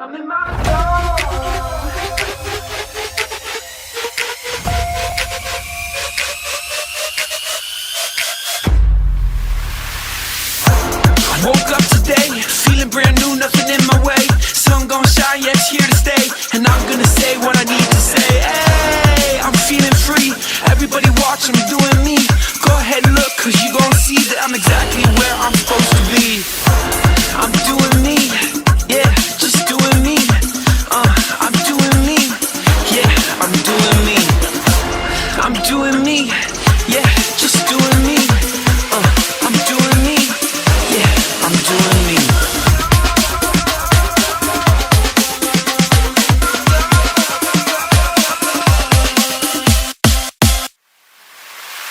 I'm in my zone. I woke up today, feeling brand new, nothing in my way. Sun gon' shine, yeah, it's here to stay. And I'm gonna say what I need to say. Hey, I'm feeling free. Everybody watch, I'm doing me. Go ahead, look, cause you gon' see that I'm exactly where I'm supposed to be. I'm doing me, yeah, just doing me. I'm doing me, yeah, I'm doing me. I'm doing me, yeah, just doing me. I'm doing me, yeah, I'm doing me.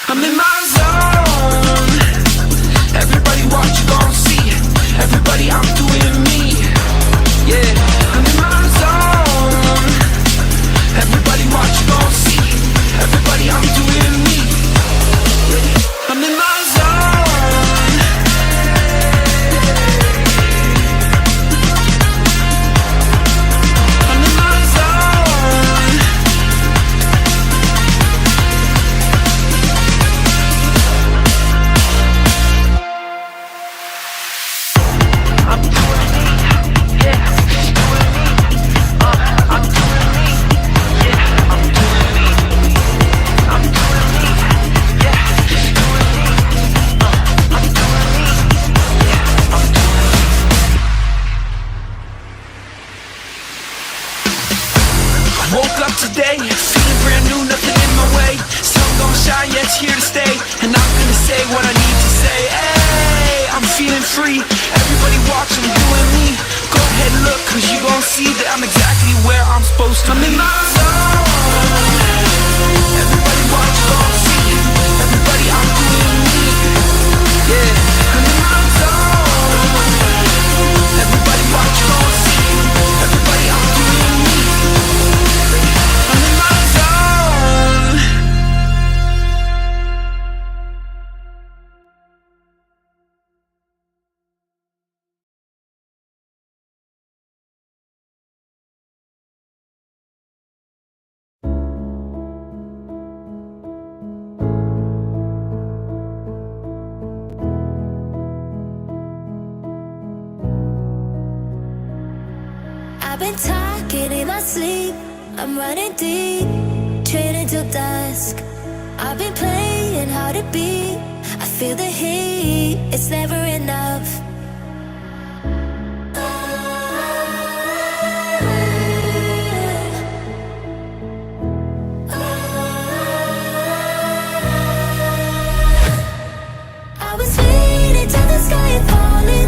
I'm in my zone. Everybody watch, you gon' see. Everybody, I'm doing me. Yeah, I'm in my zone. Everybody watch, you gon' see. Everybody, I'm doing me. I'm in my zone. I'm in my zone. I'm doing me, yeah, doing me. I'm doing me, yeah, I'm doing me. I'm doing me, yeah, doing me. I'm doing me, yeah, I'm doing me. I woke up today, feeling brand new, nothing in my way. Sun gon' shine, yeah, it's here to stay. And I'm gonna say what I need to say. Hey, I'm feeling free. Everybody watch, I'm doing me. Go ahead, look, cause you gon' see that I'm exactly where I'm supposed to be. I'm in my zone. Everybody watch, you gon' see. Everybody, I'm doing me. Yeah, I'm in my zone. Everybody watch, you gon' see. Everybody, I'm doing me. I'm in my zone. I've been talking in my sleep. I'm running deep, training till dusk. I've been playing hard to beat. I feel the heat, it's never enough. I was waiting till the sky had fallen.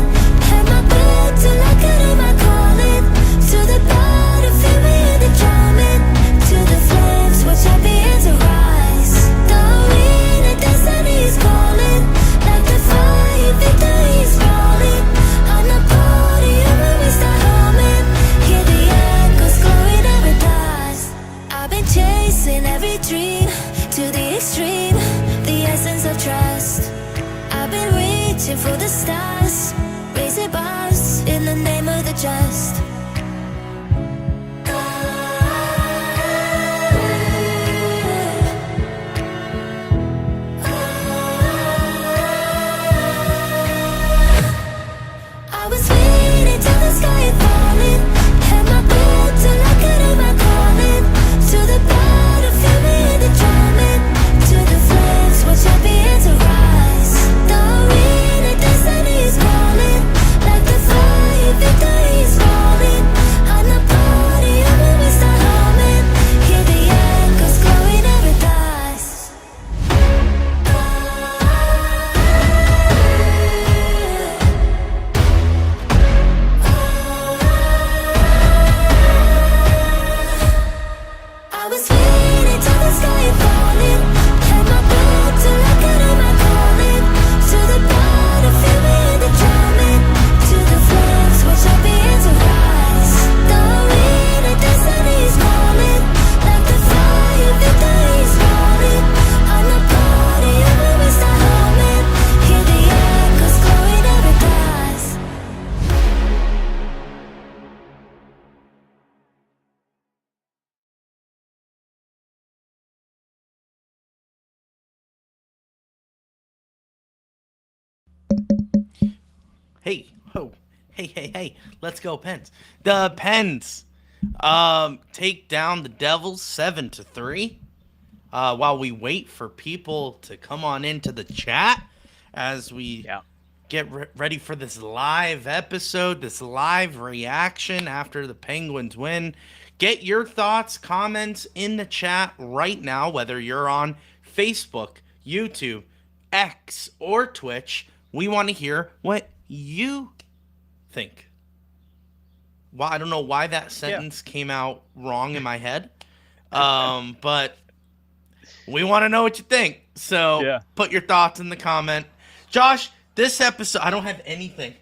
Had my back till I could hear my calling. To the battlefield we hear the drumming. To the flames, we're champions who rise. The arena, destiny is calling. Like the fire, victory is falling. Hey, ho, hey, let's go Pens. The Pens take down the Devils 7-3. While we wait for people to come on into the chat as we get ready for this live episode, this live reaction after the Penguins win. Get your thoughts, comments in the chat right now, whether you're on Facebook, YouTube, X, or Twitch. We want to hear what you think. Well, I don't know why that sentence came out wrong in my head, but we want to know what you think. So put your thoughts in the comment. Josh, this episode, I don't have anything.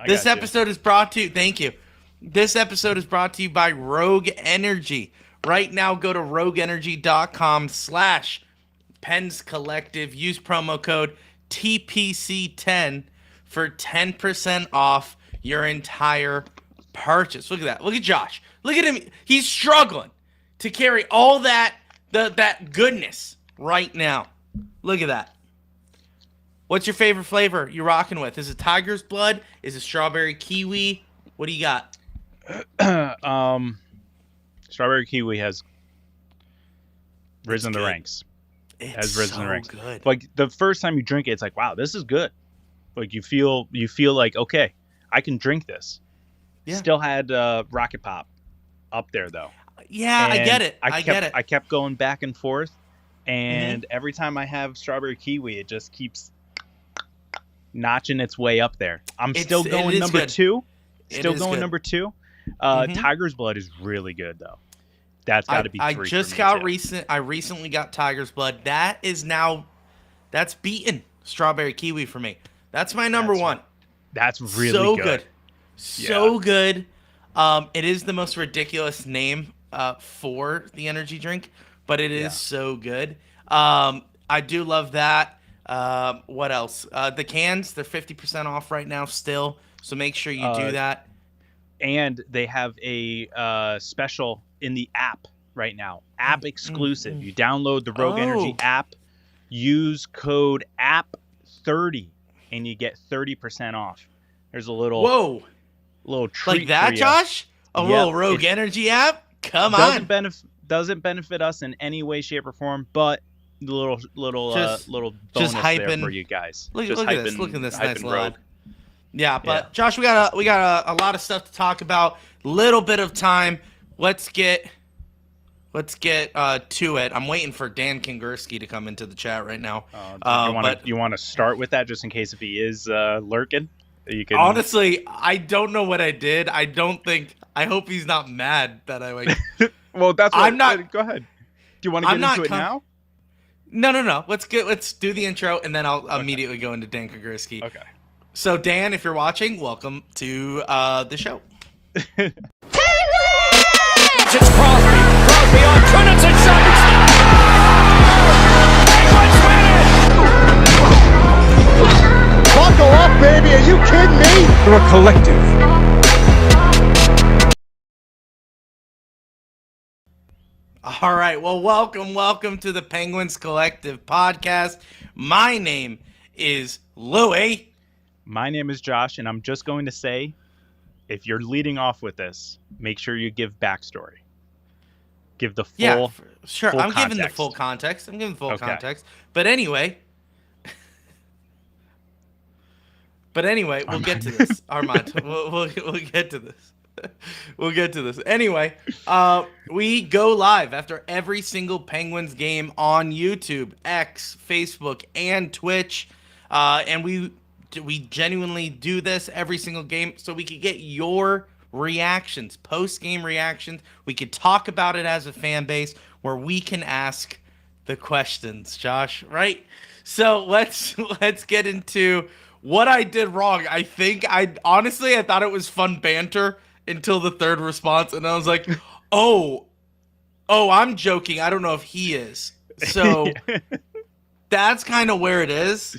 This episode is brought to you. Thank you. This episode is brought to you by Rogue Energy. Right now, go to rogueenergy.com/Pens Collective. Use promo code TPC10 for 10% off your entire purchase. Look at that. Look at Josh. Look at him. He's struggling to carry all that goodness right now. Look at that. What's your favorite flavor you're rocking with? Is it Tiger's Blood? Is it strawberry kiwi? What do you got? Strawberry kiwi has risen the ranks. It's so good. Like the first time you drink it, it's like, wow, this is good. Like you feel like, okay, I can drink this. Yeah. Still had Rocket Pop up there though. Yeah, and I get it. I kept going back and forth, and every time I have strawberry kiwi, it just keeps notching its way up there. I'm still going number two. Still going number two. Tiger's Blood is really good though. That's got to be. I recently got Tiger's Blood. That's beaten strawberry kiwi for me. That's my number one. That's really good. So good. It is the most ridiculous name for the energy drink, but it is so good. I do love that. What else? The cans, they're 50% off right now still, so make sure you do that. And they have a special in the app right now. App exclusive. You download the Rogue Energy app, use code APP30, and you get 30% off. There's a little treat like that, for you. Josh? Little Rogue Energy app? Come on. Doesn't benefit us in any way, shape, or form, but little bonus there for you guys. Look at this. Look at this nice little ad. Yeah, but Josh, we got a lot of stuff to talk about. Little bit of time. Let's get to it. I'm waiting for Dan Kingerski to come into the chat right now. You want to start with that just in case if he is lurking? You can... Honestly, I don't know what I did. I hope he's not mad that I like. Well, that's what I'm not. Go ahead. Do you want to get into it now? No. Let's do the intro and then I'll immediately go into Dan Kingerski. Okay. So Dan, if you're watching, welcome to the show. It's Crosby on Trinity shot. Penguins win it! Buckle up, baby. Are you kidding me? They're a collective. All right. Well, welcome to the Penguins Collective podcast. My name is Louie. My name is Josh, and I'm just going to say, if you're leading off with this, make sure you give backstory. Give the full sure. Full I'm context. giving the full context. Context. But anyway, we'll get to this, Armand. We'll get to this. We'll get to this. Anyway, we go live after every single Penguins game on YouTube, X, Facebook, and Twitch, and we genuinely do this every single game so we could get your reactions, post-game reactions. We could talk about it as a fan base where we can ask the questions, Josh, right? So let's get into what I did wrong. I thought it was fun banter until the third response, and I was like, oh, I'm joking. I don't know if he is. So that's kind of where it is.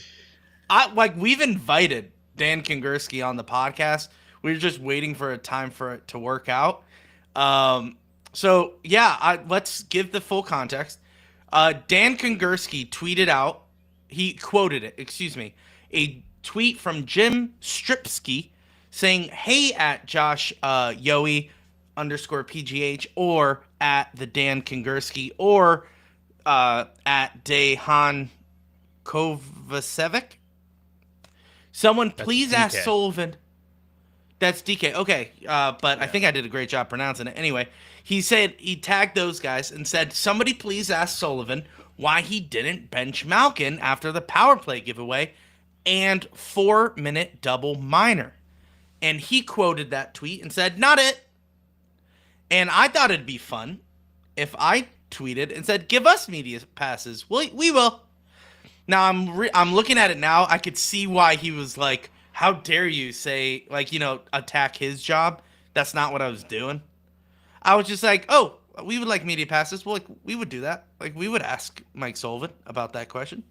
We've invited Dan Kingerski on the podcast. We were just waiting for a time for it to work out. Let's give the full context. Dan Kingerski tweeted out, he quoted it, a tweet from Jim Stripsky saying, "Hey at Josh Yowie _ PGH or at the Dan Kingursky or at Dejan Kovacevic. Someone please DK. ask Sullivan." That's DK. Okay, but I think I did a great job pronouncing it. Anyway, he said he tagged those guys and said, "Somebody please ask Sullivan why he didn't bench Malkin after the power play giveaway and 4-minute double minor." And he quoted that tweet and said, "Not it." And I thought it'd be fun if I tweeted and said, "Give us media passes. We will." Now I'm looking at it now. I could see why he was like, "How dare you say, like, you know, attack his job?" That's not what I was doing. I was just like, "Oh, we would like media passes." Well, like, we would do that. Like, we would ask Mike Sullivan about that question.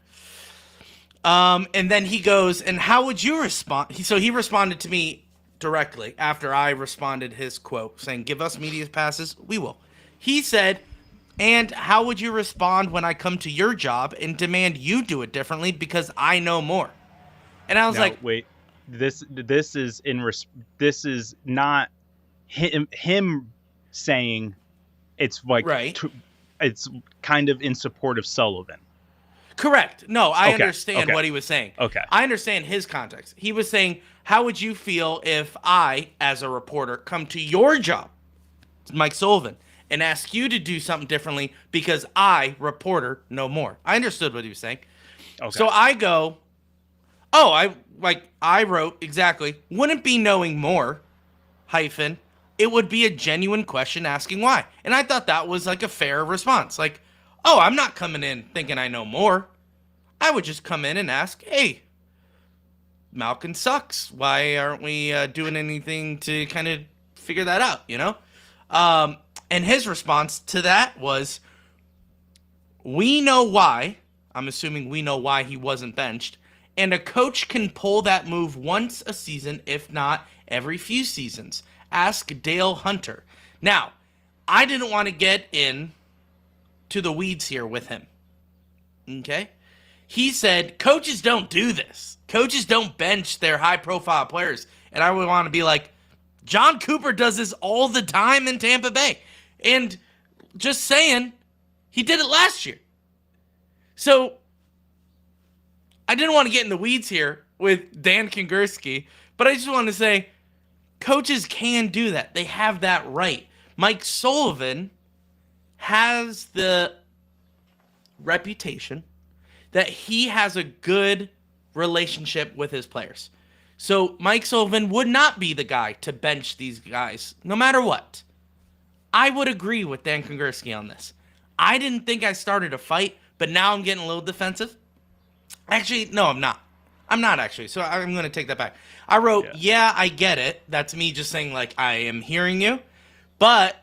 And then he goes, "And how would you respond?" So he responded to me directly after I responded his quote saying, "Give us media passes. We will." He said, "And how would you respond when I come to your job and demand you do it differently because I know more?" And I was like, wait, this is not him saying it's like right. It's kind of in support of Sullivan. Correct. No, I Okay, understand okay. what he was saying. Okay. I understand his context. He was saying, "How would you feel if I, as a reporter, come to your job, Mike Sullivan, and ask you to do something differently because I, reporter, know more?" I understood what he was saying. Okay. So I go, I wrote exactly, "Wouldn't be knowing more, hyphen, it would be a genuine question asking why." And I thought that was like a fair response. Like, "Oh, I'm not coming in thinking I know more. I would just come in and ask, hey, Malkin sucks. Why aren't we doing anything to kind of figure that out, you know?" And his response to that was, "We know why." I'm assuming we know why he wasn't benched. "And a coach can pull that move once a season, if not every few seasons. Ask Dale Hunter." Now, I didn't want to get in to the weeds here with him. Okay? He said, "Coaches don't do this. Coaches don't bench their high-profile players." And I would want to be like, John Cooper does this all the time in Tampa Bay. And just saying, he did it last year. So, I didn't want to get in the weeds here with Dan Kingursky, but I just want to say, coaches can do that. They have that right. Mike Sullivan has the reputation that he has a good relationship with his players. So Mike Sullivan would not be the guy to bench these guys, no matter what. I would agree with Dan Kingursky on this. I didn't think I started a fight, but now I'm getting a little defensive. Actually, no, I'm not. I'm not actually. So I'm going to take that back. I wrote, yeah, I get it. That's me just saying, like, I am hearing you. But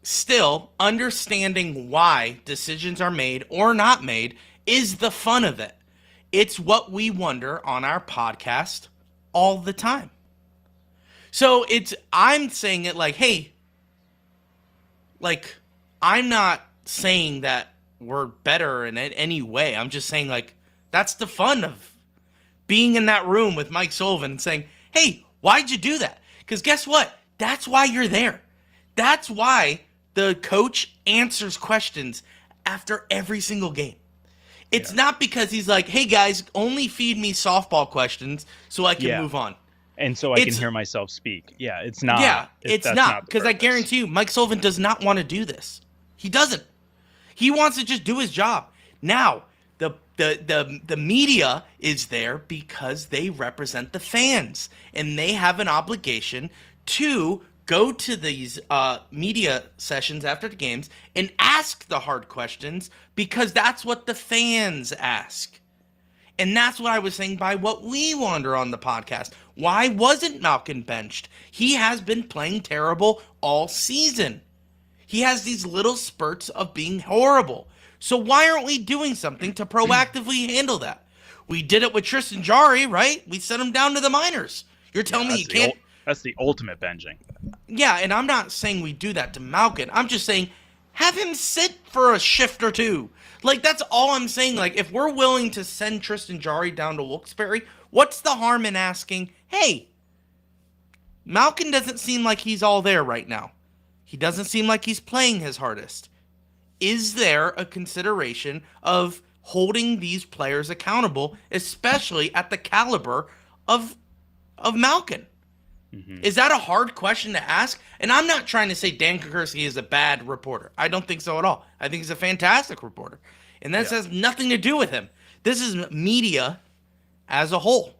still, understanding why decisions are made or not made is the fun of it. It's what we wonder on our podcast all the time. So I'm saying it like, hey, like, I'm not saying that we're better in any way. I'm just saying, like, that's the fun of being in that room with Mike Sullivan and saying, hey, why'd you do that? Because guess what? That's why you're there. That's why the coach answers questions after every single game. It's not because he's like, hey, guys, only feed me softball questions so I can move on. And so I can hear myself speak. Yeah, it's not. Yeah, it's not. Because I guarantee you, Mike Sullivan does not want to do this. He doesn't. He wants to just do his job. Now, the media is there because they represent the fans. And they have an obligation to go to these media sessions after the games and ask the hard questions because that's what the fans ask. And that's what I was saying by what we wonder on the podcast. Why wasn't Malkin benched? He has been playing terrible all season. He has these little spurts of being horrible. So why aren't we doing something to proactively handle that? We did it with Tristan Jarry, right? We sent him down to the minors. You're telling me you can't... That's the ultimate benching. Yeah, and I'm not saying we do that to Malkin. I'm just saying have him sit for a shift or two. Like, that's all I'm saying. Like, if we're willing to send Tristan Jarry down to Wilkes-Barre, What's the harm in asking, hey, Malkin doesn't seem like he's all there right now. He doesn't seem like he's playing his hardest. Is there a consideration of holding these players accountable, especially at the caliber of Malkin? Is that a hard question to ask? And I'm not trying to say Dan Kukurski is a bad reporter. I don't think so at all. I think he's a fantastic reporter. And that has nothing to do with him. This is media as a whole.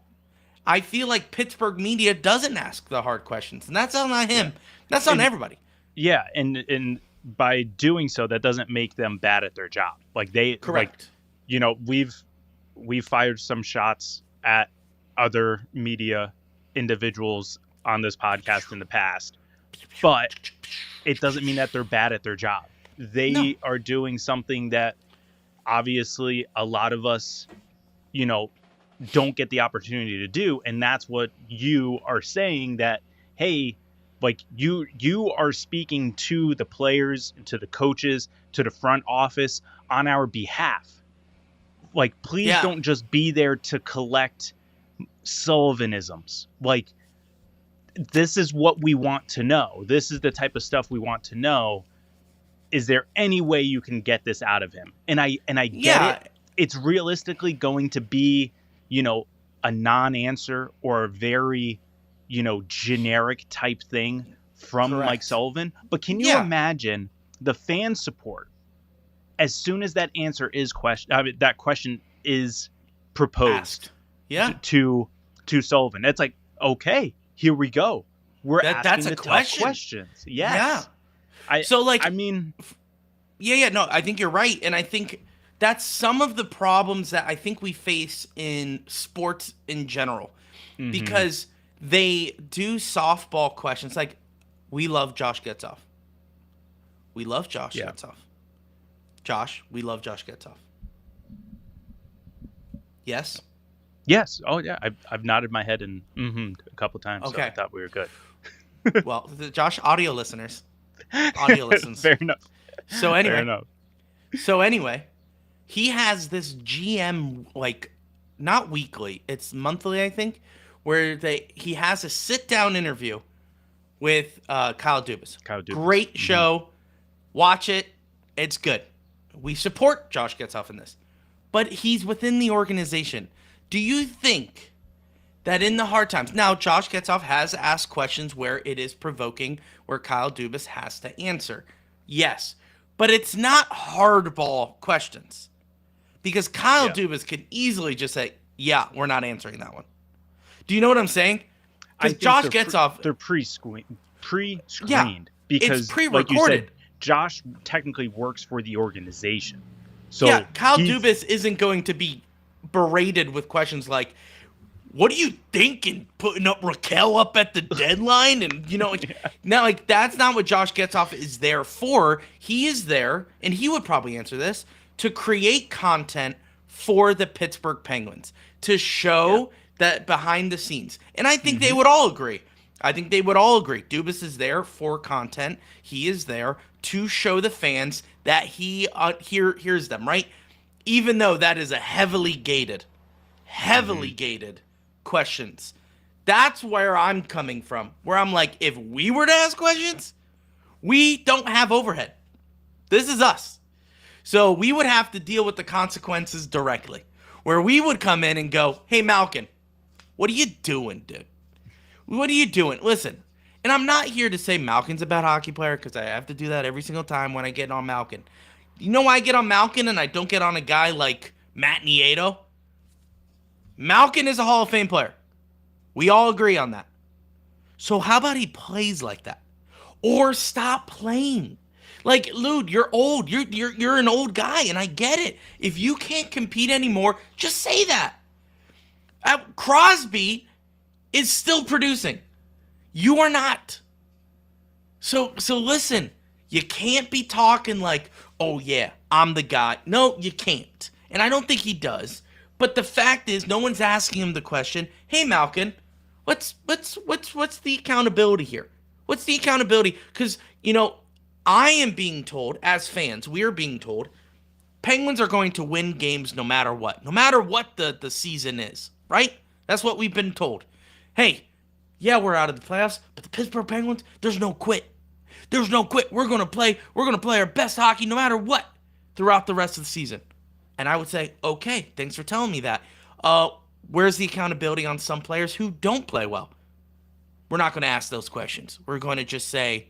I feel like Pittsburgh media doesn't ask the hard questions. And that's not him. That's on everybody. Yeah, and by doing so, that doesn't make them bad at their job. Like Correct. Like, you know, we've fired some shots at other media individuals on this podcast in the past, but it doesn't mean that they're bad at their job. They are doing something that obviously a lot of us, you know, don't get the opportunity to do. And that's what you are saying, that, hey, like you are speaking to the players, to the coaches, to the front office on our behalf. Like, please don't just be there to collect Sullivanisms. Like, this is what we want to know. This is the type of stuff we want to know. Is there any way you can get this out of him? And I get it. It's realistically going to be, you know, a non-answer or a very, you know, generic type thing from Mike Sullivan. But can you imagine the fan support as soon as that answer is that question is proposed to Sullivan? It's like, okay, here we go. We're asking the tough questions. Yes. Yeah. No, I think you're right. And I think that's some of the problems that I think we face in sports in general. Because they do softball questions like, we love Josh Getzoff. We love Josh Getzoff. Josh, we love Josh Getzoff. Yes? Yes. Oh, yeah. I've nodded my head a couple times. Okay. So I thought we were good. Well, Josh, audio listeners. Audio listens. Fair enough. So anyway. Fair enough. So anyway, he has this GM, like, not weekly, it's monthly, I think, where he has a sit-down interview with Kyle Dubas. Great show. Watch it. It's good. We support Josh Getzoff in this. But he's within the organization. Do you think that in the hard times... Now, Josh Getzoff has asked questions where it is provoking, where Kyle Dubas has to answer. Yes. But it's not hardball questions. Because Kyle Dubas could easily just say, yeah, we're not answering that one. Do you know what I'm saying? Because Josh Getzoff... They're pre-screened. Yeah, because, it's pre-recorded. Like you said, Josh technically works for the organization. So yeah, Kyle Dubas isn't going to be berated with questions like, what are you thinking? Putting up Raquel up at the deadline? And, you know, like, now, like, that's not what Josh Getzoff is there for. He is there, and he would probably answer this, to create content for the Pittsburgh Penguins, to show that behind the scenes. And I think they would all agree. Dubas is there for content. He is there to show the fans that he hears them, right? Even though that is a heavily gated questions. That's where I'm coming from. Where I'm like, if we were to ask questions, we don't have overhead. This is us. So we would have to deal with the consequences directly. Where we would come in and go, hey, Malkin, what are you doing, dude? What are you doing? Listen, and I'm not here to say Malkin's a bad hockey player, because I have to do that every single time when I get on Malkin. You know why I get on Malkin and I don't get on a guy like Matt Nieto? Malkin is a Hall of Fame player. We all agree on that. So how about he plays like that? Or stop playing. Like, Lude, you're old. You're an old guy, and I get it. If you can't compete anymore, just say that. Crosby is still producing. You are not. So listen, you can't be talking like, oh yeah, I'm the guy. No, you can't. And I don't think he does. But the fact is, no one's asking him the question, hey Malkin, what's the accountability here? What's the accountability? Because, you know, I am being told, as fans, we are being told, Penguins are going to win games no matter what. No matter what the season is, right? That's what we've been told. Hey, yeah, we're out of the playoffs, but the Pittsburgh Penguins, there's no quit. There's no quit. We're gonna play our best hockey no matter what throughout the rest of the season. And I would say, okay, thanks for telling me that. Where's the accountability on some players who don't play well? We're not going to ask those questions. We're going to just say,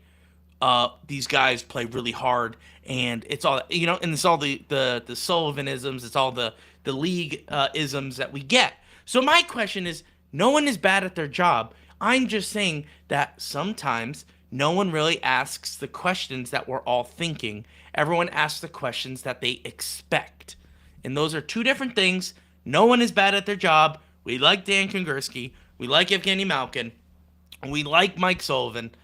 these guys play really hard, and it's all, and it's all the Sullivan-isms, it's all the league isms that we get. So my question is, no one is bad at their job. I'm just saying that sometimes no one really asks the questions that we're all thinking. Everyone asks the questions that they expect. And those are two different things. No one is bad at their job. We like Dan Kongursky. We like Evgeny Malkin. We like Mike Sullivan.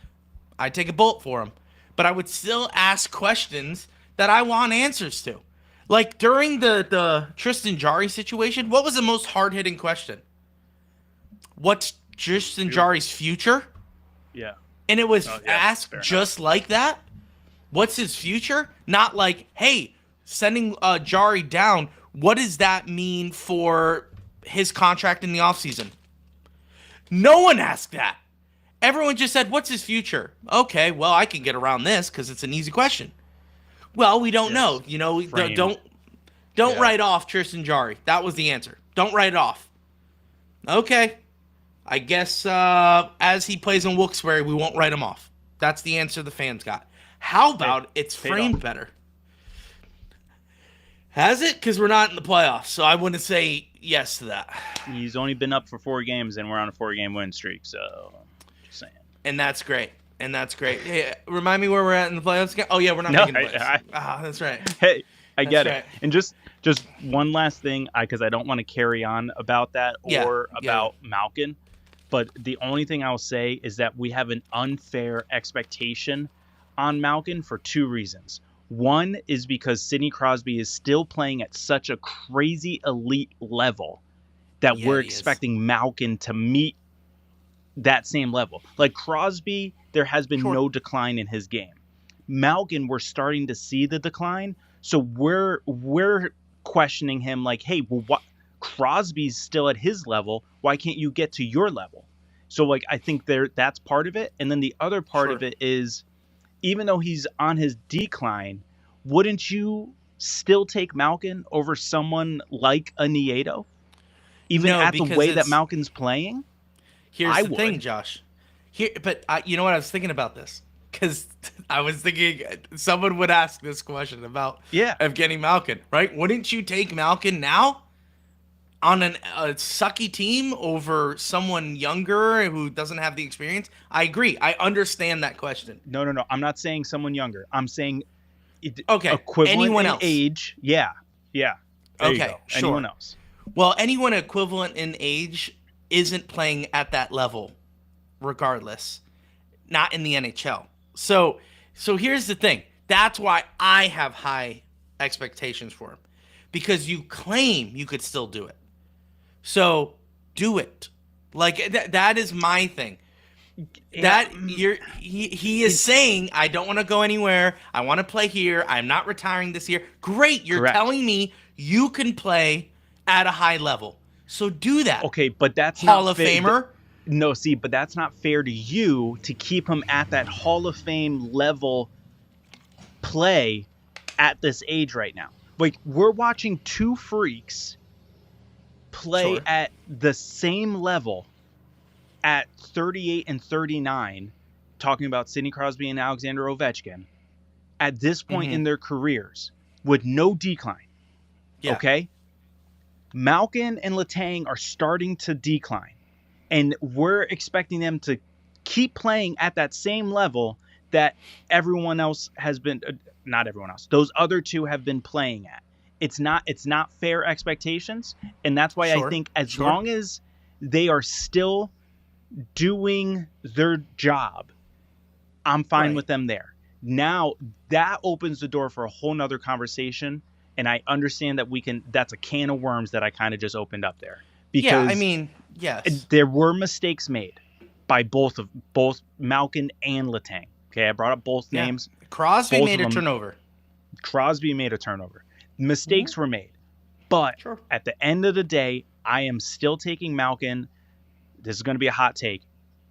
I'd take a bullet for him. But I would still ask questions that I want answers to. Like during the Tristan Jarry situation, what was the most hard-hitting question? What's Tristan Jarry's future? Yeah. And it was yeah, asked just like that. What's his future? Not like, hey, sending Jarry down, what does that mean for his contract in the offseason? No one asked that. Everyone just said, what's his future? Okay, well, I can get around this because it's an easy question. Well, we don't know. Don't write off Tristan Jarry. That was the answer. Don't write it off. Okay. I guess as he plays in Wilkes-Barre, we won't write him off. That's the answer the fans got. How about it's framed better? Has it? Because we're not in the playoffs, so I wouldn't say yes to that. He's only been up for 4 games, and we're on a 4-game win streak, so just saying. And that's great. Hey, remind me where we're at in the playoffs again? Oh, yeah, we're not making the playoffs. That's right. Hey, I get it. Right. And just one last thing, because I don't want to carry on about that or about Malkin, but the only thing I'll say is that we have an unfair expectation on Malkin for 2 reasons. One is because Sidney Crosby is still playing at such a crazy elite level that we're expecting Malkin to meet that same level. Like Crosby, there has been no decline in his game. Malkin, we're starting to see the decline, so we're questioning him like, hey, well, what? Crosby's still at his level. Why can't you get to your level? So like, I think that's part of it. And then the other part of it is, even though he's on his decline, wouldn't you still take Malkin over someone like a Nieto? Even at the way that Malkin's playing? Here's the thing, Josh. But you know what? I was thinking about this. Because I was thinking someone would ask this question about Evgeny Malkin, right? Wouldn't you take Malkin now on a sucky team over someone younger who doesn't have the experience? I agree. I understand that question. No. I'm not saying someone younger. I'm saying equivalent anyone in else. Age. Yeah. There you go. Sure. Anyone else. Well, anyone equivalent in age isn't playing at that level regardless. Not in the NHL. So here's the thing. That's why I have high expectations for him. Because you claim you could still do it. So do it. Like that is my thing. That he is saying, I don't want to go anywhere. I want to play here. I'm not retiring this year. Great. You're telling me you can play at a high level. So do that. Okay, but that's Hall of Famer. No, see, but that's not fair to you to keep him at that Hall of Fame level play at this age right now. Like, we're watching 2 freaks play at the same level at 38 and 39, talking about Sidney Crosby and Alexander Ovechkin, at this point in their careers with no decline. Yeah. Okay? Malkin and Letang are starting to decline. And we're expecting them to keep playing at that same level that everyone else has been, not everyone else, those other 2 have been playing at. It's not fair expectations. And that's why I think as long as they are still doing their job, I'm fine with them there. Now that opens the door for a whole nother conversation. And I understand that that's a can of worms that I kind of just opened up there. Because yes, there were mistakes made by both Malkin and Letang. Okay, I brought up both names. Crosby made a turnover. Mistakes were made. But at the end of the day, I am still taking Malkin. This is going to be a hot take,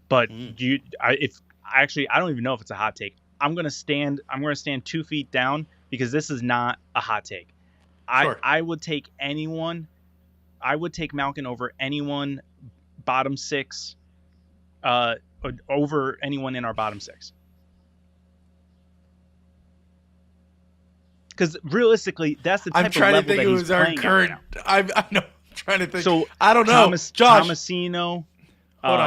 but I don't even know if it's a hot take. I'm going to stand 2 feet down because this is not a hot take. Sure. I would take anyone. I would take Malkin over anyone bottom 6, over anyone in our bottom 6. Because realistically, that's the type I'm trying of to level think that it he's was our playing at current. right now. I know. I'm trying to think. So I don't know. Josh, Tomasino, hold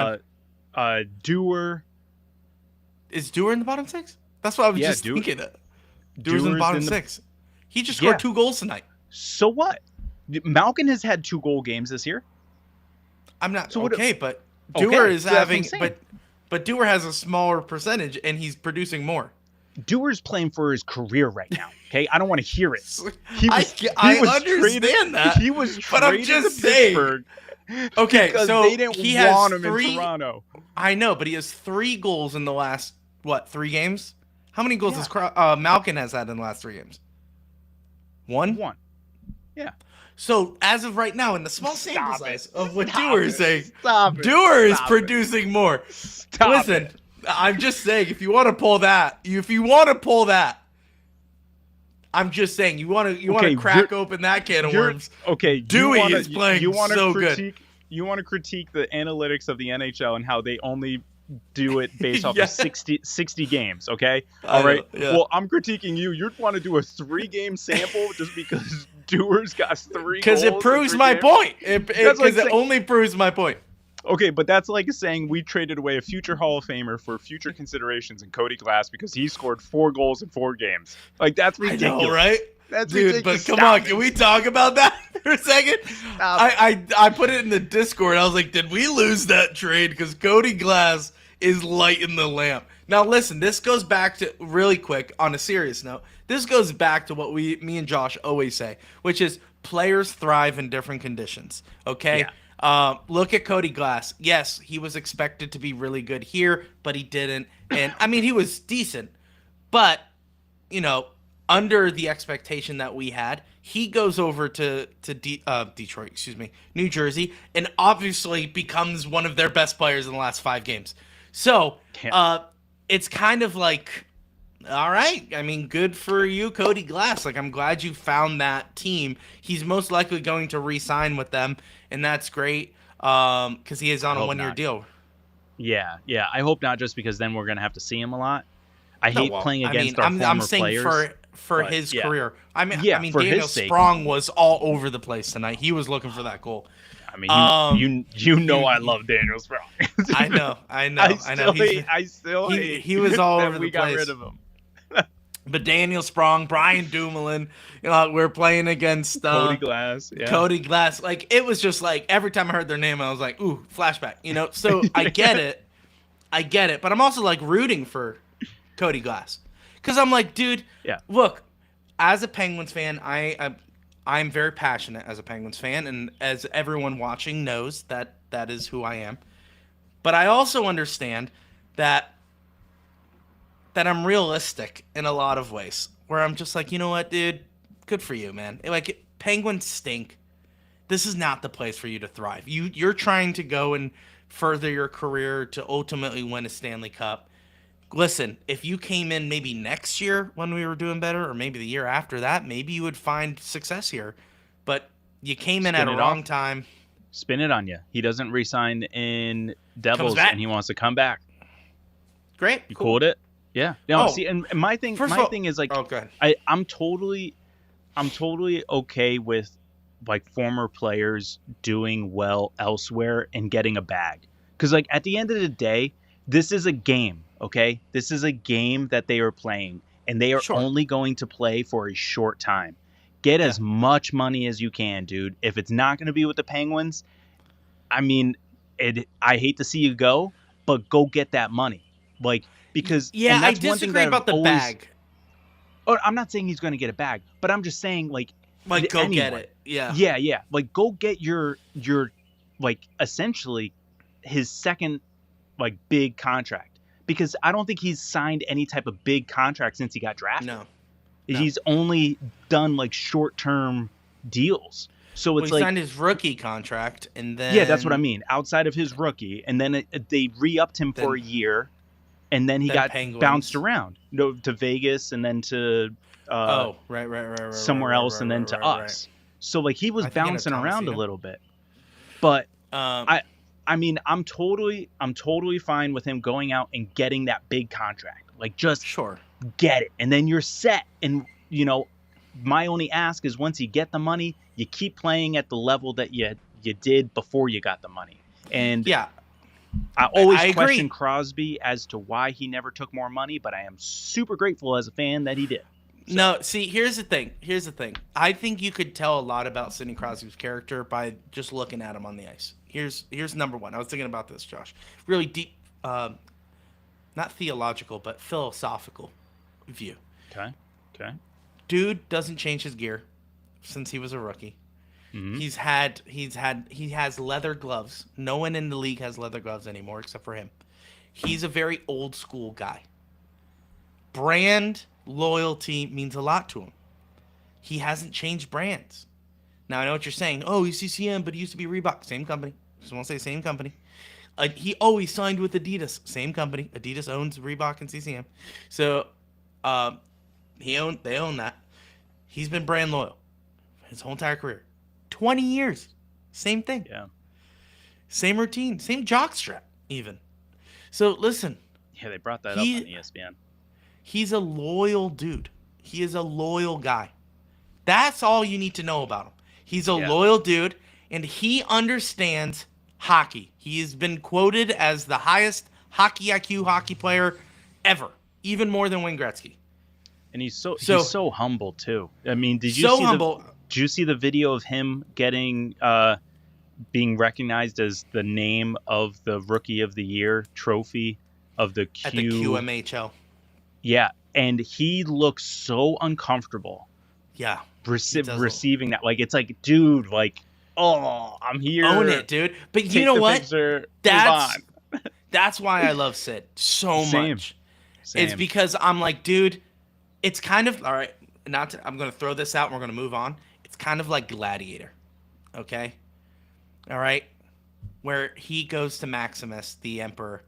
on. Dewar. Is Dewar in the bottom 6? That's what I was just thinking. Dewar's in the bottom 6. He just scored 2 goals tonight. So what? Malkin has had 2 goal games this year. I'm not so okay, but Dewar is so that's having, what I'm saying. but Dewar has a smaller percentage and he's producing more. Dewar's playing for his career right now. Okay, I don't want to hear it. I understand that. He was traded but I'm just to saying. Pittsburgh. Okay, because so they didn't he want has him 3. in Toronto. I know, but he has 3 goals in the last 3 games? How many goals has Malkin has had in the last 3 games? 1? 1. Yeah. So as of right now, in the small sample size of what Dewar is saying, Stop it. Dewar is Stop producing more. Stop Listen, it. I'm just saying, if you want to pull that, I'm just saying, you want to crack open that can of worms. Okay, Dewey is playing so good. You want to critique the analytics of the NHL and how they only do it based off of 60 games, okay? All right. Yeah. Well, I'm critiquing you. You'd want to do a 3-game sample just because Dewar's got 3 goals. Because it proves my point. It only proves my point. Okay, but that's like saying we traded away a future Hall of Famer for future considerations in Cody Glass because he scored 4 goals in 4 games. Like, that's ridiculous. I know, right? That's Dude, ridiculous. but come on, can we talk about that for a second? I put it in the Discord. I was like, did we lose that trade? Because Cody Glass is lighting the lamp. Now, listen, this goes back to, really quick, on a serious note, this goes back to what me and Josh always say, which is players thrive in different conditions, okay? Yeah. Look at Cody Glass. Yes, he was expected to be really good here, but he didn't. And, I mean, he was decent. But, under the expectation that we had, he goes over to Detroit, New Jersey, and obviously becomes one of their best players in the last 5 games. So, it's kind of like, all right, I mean, good for you, Cody Glass. Like, I'm glad you found that team. He's most likely going to re-sign with them, and that's great because he is on a 1-year deal. Yeah. I hope not, just because then we're going to have to see him a lot. I hate playing against our former I'm saying players. For his career. I mean, for Daniel his sake. Sprong was all over the place tonight. He was looking for that goal. I mean, I love Daniel Sprong. I know. I still hate he was all that over the we place. got rid of him. But Daniel Sprong, Brian Dumoulin, we're playing against Cody Glass. Yeah. Cody Glass. Like, it was just like every time I heard their name, I was like, ooh, flashback. So I get it. But I'm also like rooting for Cody Glass. Because I'm like, dude, look, as a Penguins fan, I'm very passionate as a Penguins fan, and as everyone watching knows, that is who I am. But I also understand that I'm realistic in a lot of ways, where I'm just like, you know what, dude, good for you, man. Like, Penguins stink. This is not the place for you to thrive. You're trying to go and further your career to ultimately win a Stanley Cup. Listen, if you came in maybe next year when we were doing better, or maybe the year after that, maybe you would find success here. But you came in at a wrong time. Spin it on you. He doesn't re-sign in Devils, and he wants to come back. Great. You cool with it? Yeah. No, see, and my thing is like, go ahead. I'm totally okay with like former players doing well elsewhere and getting a bag. Because like at the end of the day, this is a game. Okay, this is a game that they are playing, and they are only going to play for a short time. Get as much money as you can, dude. If it's not going to be with the Penguins, I mean, I hate to see you go, but go get that money. Like, because and that's I disagree about the bag. Oh, I'm not saying he's going to get a bag, but I'm just saying like go get it. Yeah. Like go get your like essentially his second like big contract. Because I don't think he's signed any type of big contract since he got drafted. No. He's only done like short-term deals. So Well, it's he like, signed his rookie contract, and then yeah, that's what I mean. Outside of his rookie, and then they re-upped him for a Then- year, and then he then got Penguins. bounced around, to Vegas, and then to right, somewhere else, and then to right. us. So like he was I think bouncing Thomas around a Eno. little bit, but Um, I mean, I'm totally fine with him going out and getting that big contract. Like, just sure. get it, and then you're set. And my only ask is, once you get the money, you keep playing at the level that you did before you got the money. And Yeah, I always I agree. question Crosby as to why he never took more money, but I am super grateful as a fan that he did. So. No, see, here's the thing. I think you could tell a lot about Sidney Crosby's character by just looking at him on the ice. Here's number one. I was thinking about this, Josh. Really deep, not theological, but philosophical view. Okay. Dude doesn't change his gear since he was a rookie. Mm-hmm. He has leather gloves. No one in the league has leather gloves anymore except for him. He's a very old school guy. Brand loyalty means a lot to him. He hasn't changed brands. Now I know what you're saying. Oh, he's CCM, but he used to be Reebok. Same company. Just want to say same company. He always signed with Adidas. Same company. Adidas owns Reebok and CCM. So they own that. He's been brand loyal his whole entire career. 20 years. Same thing. Yeah. Same routine. Same jockstrap, even. So listen. Yeah, they brought that up on ESPN. He's a loyal dude. He is a loyal guy. That's all you need to know about him. He's a loyal dude, and he understands hockey. He has been quoted as the highest hockey IQ hockey player ever, even more than Wayne Gretzky. And he's so humble too. I mean, did you see the video of him getting being recognized as the name of the Rookie of the Year trophy of the at the QMHL? Yeah, and he looks so uncomfortable. Yeah, receiving that. Like, it's like, dude, like, oh, I'm here. Own it, dude. But you know what? Picture, that's why I love Sid so much. Same. It's because I'm like, dude, it's kind of all right. I'm gonna throw this out and we're gonna move on. It's kind of like Gladiator, okay? All right, where he goes to Maximus, the emperor.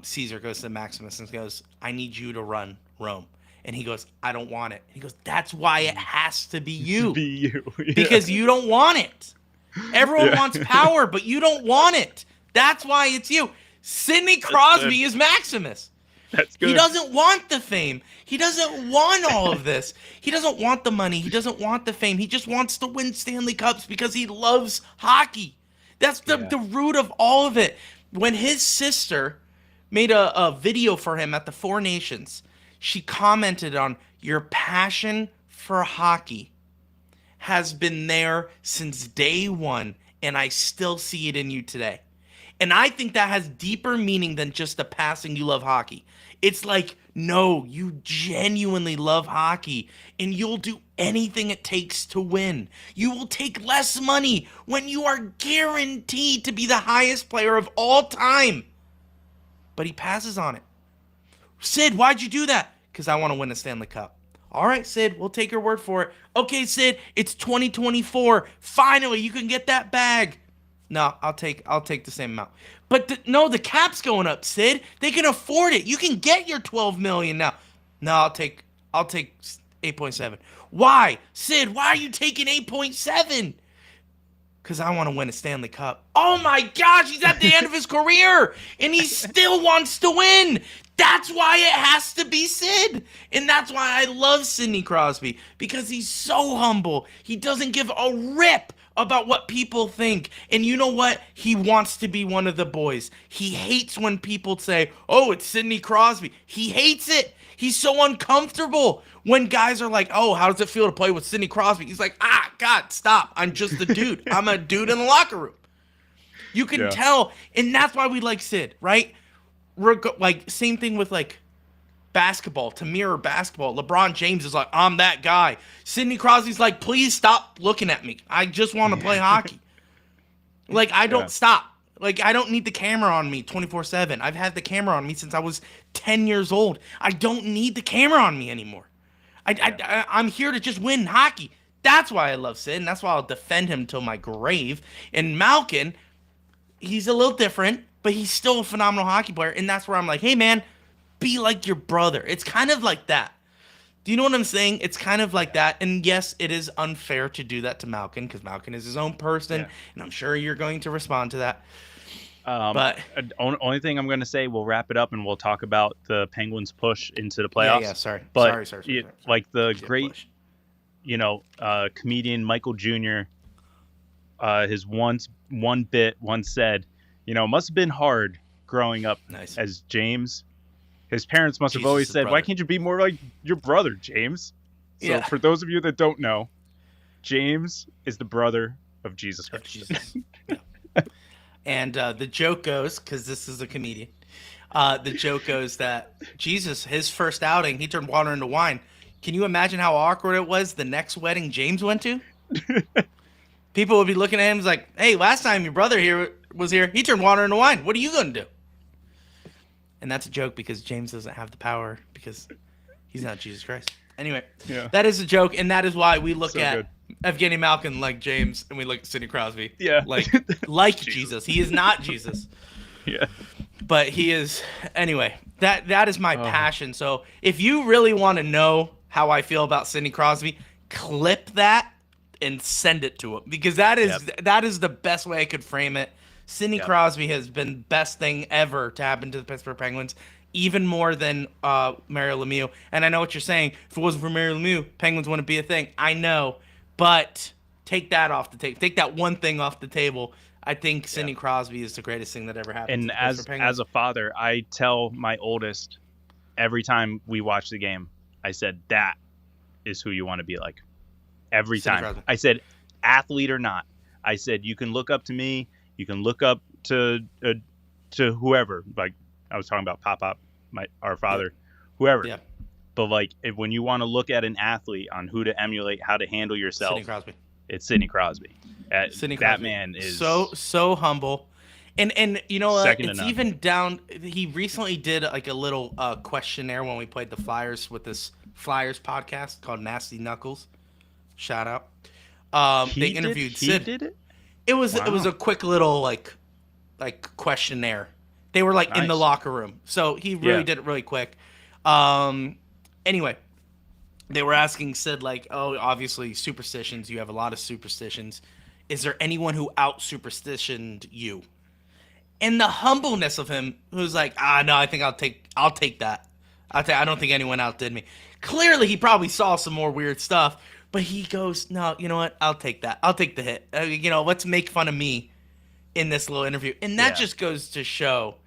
Caesar goes to Maximus and goes, "I need you to run Rome." And he goes, "I don't want it." He goes, "That's why it has to be you. Yeah. Because you don't want it. Everyone wants power, but you don't want it. That's why it's you." Sidney Crosby is Maximus. That's good. He doesn't want the fame. He doesn't want all of this. He doesn't want the money. He doesn't want the fame. He just wants to win Stanley Cups because he loves hockey. That's the root of all of it. When his sister made a video for him at the Four Nations, she commented on, "Your passion for hockey has been there since day one, and I still see it in you today." And I think that has deeper meaning than just a passing you love hockey. It's like, no, you genuinely love hockey, and you'll do anything it takes to win. You will take less money when you are guaranteed to be the highest player of all time. But he passes on it. "Sid, why'd you do that?" "Because I want to win a Stanley Cup." "All right, Sid, we'll take your word for it." "Okay, Sid, it's 2024. Finally, you can get that bag." "No, I'll take the same amount." "But the cap's going up, Sid. They can afford it. You can get your $12 million now." "No, I'll take 8.7. "Why? Sid, why are you taking 8.7? "Because I want to win a Stanley Cup." Oh my gosh, he's at the end of his career, and he still wants to win. That's why it has to be Sid. And that's why I love Sidney Crosby, because he's so humble. He doesn't give a rip about what people think. And you know what? He wants to be one of the boys. He hates when people say, "Oh, it's Sidney Crosby." He hates it. He's so uncomfortable when guys are like, "Oh, how does it feel to play with Sidney Crosby?" He's like, God, stop. I'm just a dude. I'm a dude in the locker room. You can tell. And that's why we like Sid, right? Like, same thing with, like, basketball, to mirror basketball. LeBron James is like, "I'm that guy." Sidney Crosby's like, "Please stop looking at me. I just want to play hockey." Like, I don't stop. Like, I don't need the camera on me 24/7. I've had the camera on me since I was 10 years old. I don't need the camera on me anymore. I'm here to just win hockey. That's why I love Sid, and that's why I'll defend him till my grave. And Malkin, he's a little different, but he's still a phenomenal hockey player, and that's where I'm like, hey man, be like your brother. It's kind of like that. Do you know what I'm saying? It's kind of like that. And yes, it is unfair to do that to Malkin because Malkin is his own person, and I'm sure you're going to respond to that. But only thing I'm going to say, we'll wrap it up and we'll talk about the Penguins' push into the playoffs. Yeah, sorry. But Sorry. like the great, Push. comedian Michael Jr. His one said, it must have been hard growing up as James. His parents must have always said, brother. why can't you be more like your brother, James? So for those of you that don't know, James is the brother of Jesus Christ. Jesus. And the joke goes, because this is a comedian, the joke goes that Jesus, his first outing, he turned water into wine. Can you imagine how awkward it was the next wedding James went to? People would be looking at him like, hey, last time your brother was here, he turned water into wine. What are you going to do? And that's a joke because James doesn't have the power because he's not Jesus Christ. Anyway, that is a joke, and that is why we look at Evgeny Malkin like James, and we look at Sidney Crosby like Jesus. He is not Jesus. Yeah. But he is. Anyway, that is my passion. So if you really want to know how I feel about Sidney Crosby, clip that and send it to him because that is the best way I could frame it. Sidney Crosby has been best thing ever to happen to the Pittsburgh Penguins, even more than Mario Lemieux. And I know what you're saying. If it wasn't for Mario Lemieux, Penguins wouldn't be a thing. I know, but take that off the table. Take that one thing off the table. I think Sidney Crosby is the greatest thing that ever happened. And to the Pittsburgh Penguins. as a father, I tell my oldest every time we watch the game, I said that is who you want to be like. Every Sidney time. Crosby. I said, athlete or not. I said you can look up to me. You can look up to whoever. Like I was talking about Pop, our father, whoever. Yeah. But when you want to look at an athlete on who to emulate, how to handle yourself, Sidney Crosby. It's Sidney Crosby. Sidney Crosby. That man is so humble, and you know it's none. even down. He recently did like a little questionnaire when we played the Flyers with this Flyers podcast called Nasty Knuckles. Shout out. They interviewed Sid. He did it? It was a quick little like questionnaire. They were in the locker room, so he really did it really quick. Anyway, they were asking Sid obviously superstitions. You have a lot of superstitions. Is there anyone who out superstitioned you? And the humbleness of him, who's like, no, I think I'll take that. I don't think anyone outdid me. Clearly, he probably saw some more weird stuff. But he goes, no, you know what? I'll take that. I'll take the hit. Let's make fun of me in this little interview. And that just goes to show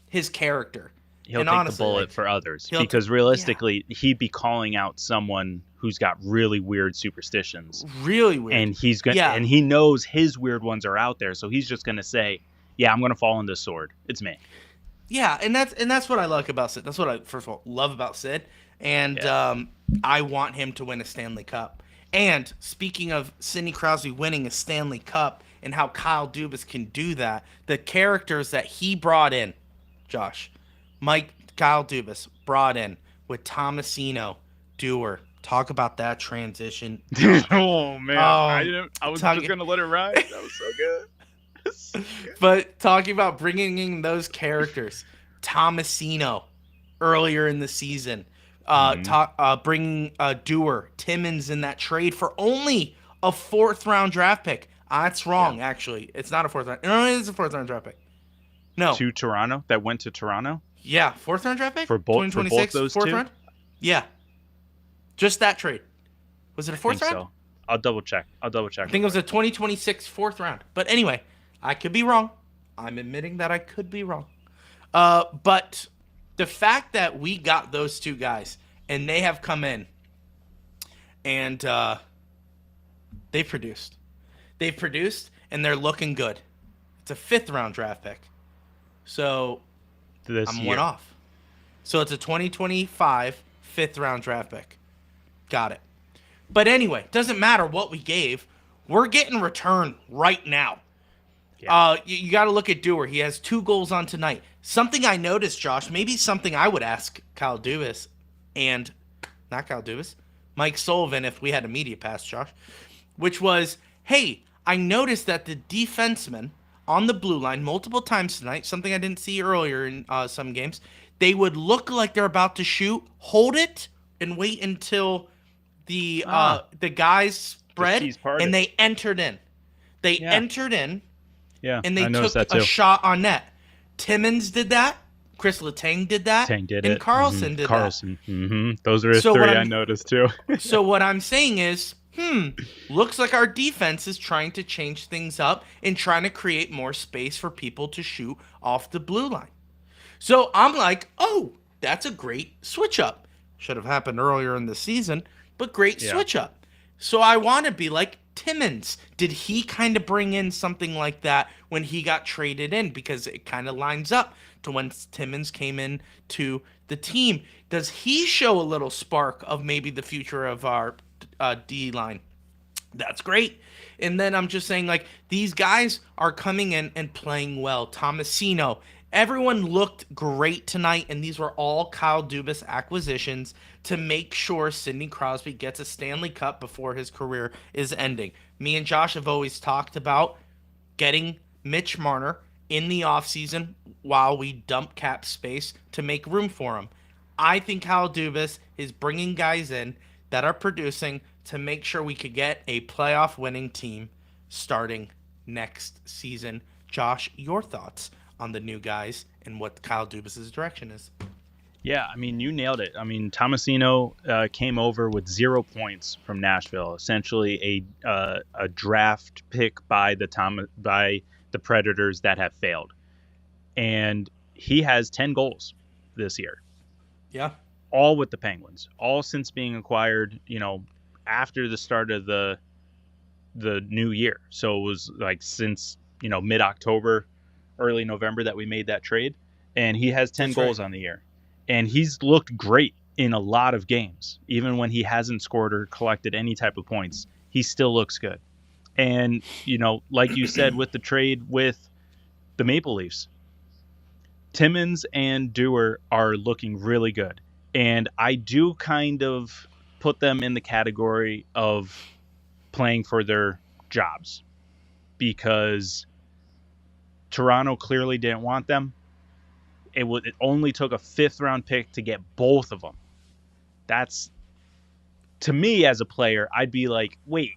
his character. He'll take the bullet for others. Because realistically, he'd be calling out someone who's got really weird superstitions. Really weird. And and he knows his weird ones are out there. So he's just going to say, yeah, I'm going to fall on this sword. It's me. Yeah, and that's what I like about Sid. That's what I, first of all, love about Sid. And I want him to win a Stanley Cup. And speaking of Sidney Crosby winning a Stanley Cup and how Kyle Dubas can do that, the characters that he brought in, Josh, Kyle Dubas brought in with Tomasino, Dewar. Talk about that transition. Oh, man. I was just going to let it ride. That was so good. But talking about bringing in those characters, Tomasino earlier in the season, bringing Dewar, Timmins in that trade for only a 4th round draft pick. That's wrong, actually. It's not a 4th round. No, it is a 4th round draft pick. No. To Toronto? That went to Toronto? Yeah, 4th round draft pick? For both those 4th two? round? Yeah. Just that trade. Was it a 4th round? So. I'll double check. I think it was a 2026 4th round. But anyway, I could be wrong. I'm admitting that I could be wrong. But the fact that we got those two guys and they have come in and they've produced. They've produced and they're looking good. It's a 5th round draft pick. So I'm one off. So it's a 2025 5th round draft pick. Got it. But anyway, doesn't matter what we gave. We're getting return right now. Yeah. You got to look at Dewar. He has 2 goals on tonight. Something I noticed, Josh, maybe something I would ask Kyle Dubas, and not Kyle Dubas, Mike Sullivan if we had a media pass, Josh, which was, hey, I noticed that the defensemen on the blue line multiple times tonight, something I didn't see earlier in some games, they would look like they're about to shoot, hold it, and wait until the guys spread, C's parted. and they entered in. They Yeah. entered in, Yeah, and they I noticed took that too. a shot on net. Timmins did that. Chris Letang did that. Tang did and it. Carlson did Carlson. Those are his So three what I I'm- noticed too. that. So what I'm saying is, looks like our defense is trying to change things up and trying to create more space for people to shoot off the blue line. So I'm like, oh, that's a great switch up. Should have happened earlier in the season, but great Yeah. switch up. So I want to be like Timmins. Did he kind of bring in something like that when he got traded in? Because it kind of lines up to when Timmins came in to the team. Does he show a little spark of maybe the future of our D line? That's great. And then I'm just saying, like, these guys are coming in and playing well. Tomasino, everyone looked great tonight, and these were all Kyle Dubas acquisitions to make sure Sidney Crosby gets a Stanley Cup before his career is ending. Me and Josh have always talked about getting Mitch Marner in the offseason while we dump cap space to make room for him. I think Kyle Dubas is bringing guys in that are producing to make sure we could get a playoff winning team starting next season. Josh, your thoughts on the new guys and what Kyle Dubas' direction is? Yeah, I mean, you nailed it. I mean, Tomasino came over with 0 points from Nashville, essentially a draft pick by the Predators that have failed, and he has 10 goals this year, Yeah. all with the Penguins, all since being acquired. After the start of the new year, so it was like since mid-October, early November that we made that trade, and he has 10 That's goals right. on the year. And he's looked great in a lot of games. Even when he hasn't scored or collected any type of points, he still looks good. And, like you said, with the trade with the Maple Leafs, Timmins and Dewar are looking really good. And I do kind of put them in the category of playing for their jobs, because Toronto clearly didn't want them. It only took a 5th round pick to get both of them. That's, to me as a player, I'd be like, wait,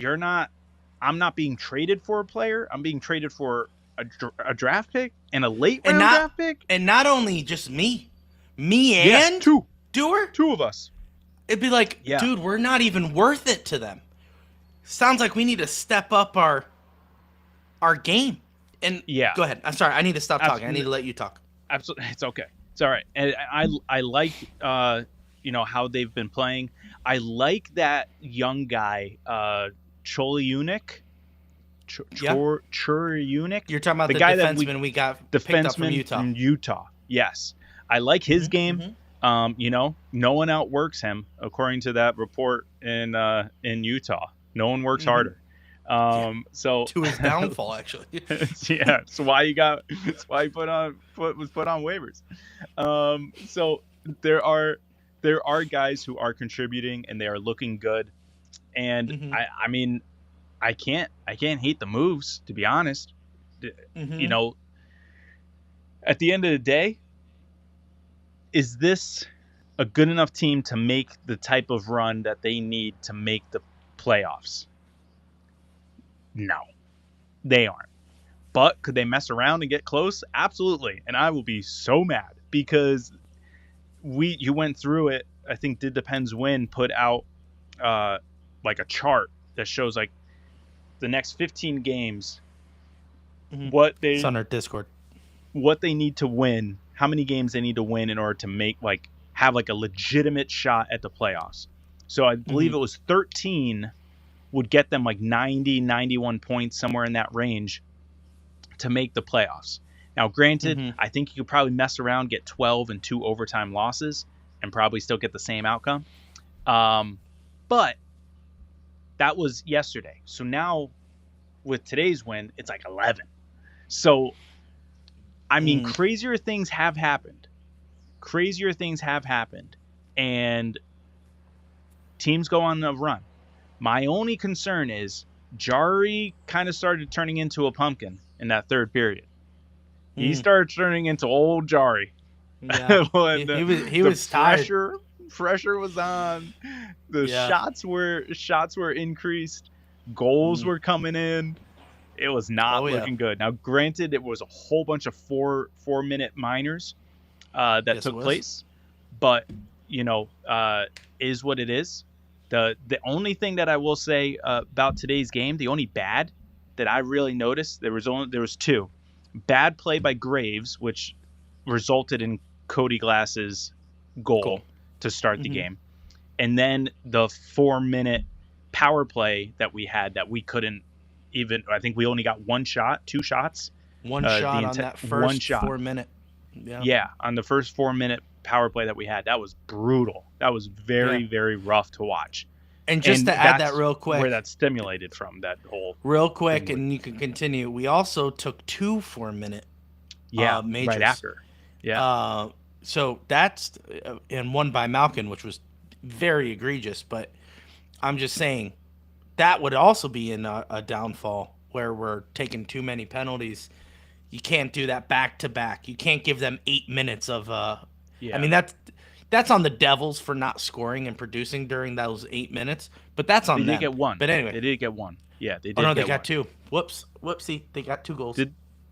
I'm not being traded for a player. I'm being traded for a draft pick and a late round draft pick. And not only just me and two Dewar. of us. It'd be like, Yeah. dude, we're not even worth it to them. Sounds like we need to step up our game. And Yeah. go ahead. I'm sorry. I need to stop talking. I Absolutely. need to let you talk. Absolutely, it's okay. It's all right. And I like how they've been playing. I like that young guy, Choliunik. Choriunik. You're talking about The the, guy that defenseman we got picked up Defenseman from Utah. Yes, I like his game. mhm. No one outworks him, according to that report in Utah. No one works harder. So To his downfall, actually. yeah, it's why he was put on waivers. So there are guys who are contributing and they are looking good, and Mhm. I mean, I can't hate the moves, to be honest. Mhm. At the end of the day, is this a good enough team to make the type of run that they need to make the playoffs? No, they aren't. But could they mess around and get close? Absolutely. And I will be so mad because you went through it. I think Did Depends Win put out like a chart that shows like the next 15 games, Mhm. it's on our Discord. what they need to win, how many games they need to win in order to have like a legitimate shot at the playoffs. So I believe it was 13 would get them like 90, 91 points, somewhere in that range, to make the playoffs. Now, granted, I think you could probably mess around, get 12 and 2 overtime losses, and probably still get the same outcome. But that was yesterday. So now with today's win, it's like 11. So, I mean, crazier things have happened. And teams go on a run. My only concern is Jari kind of started turning into a pumpkin in that third period. He started turning into old Jari. Yeah. When he was tired. Pressure was on. The Yeah. shots were increased. Goals were coming in. It was not looking good. Now, granted, it was a whole bunch of 4-minute minors that took place, but is what it is. The only thing that I will say about today's game, the only bad that I really noticed, there was two. Bad play by Graves, which resulted in Cody Glass's goal to start the game. And then the 4-minute power play that we had that we couldn't even, I think we only got two shots. One shot on that first 4-minute. Yeah, on the first 4-minute power play that we had. That was brutal. That was very, very rough to watch. And just to add that real quick, where that stimulated from, that whole real quick, and you can continue. We also took 2 4-minute majors right after. Yeah. So that's and one by Malkin, which was very egregious. But I'm just saying that would also be in a downfall where we're taking too many penalties. You can't do that back to back. You can't give them 8 minutes of. I mean that's on the Devils for not scoring and producing during those 8 minutes, but that's on them. They did get one. But anyway, they did get one. Yeah, they did. Oh no, they get got one. 2. Whoopsie, they got 2 goals.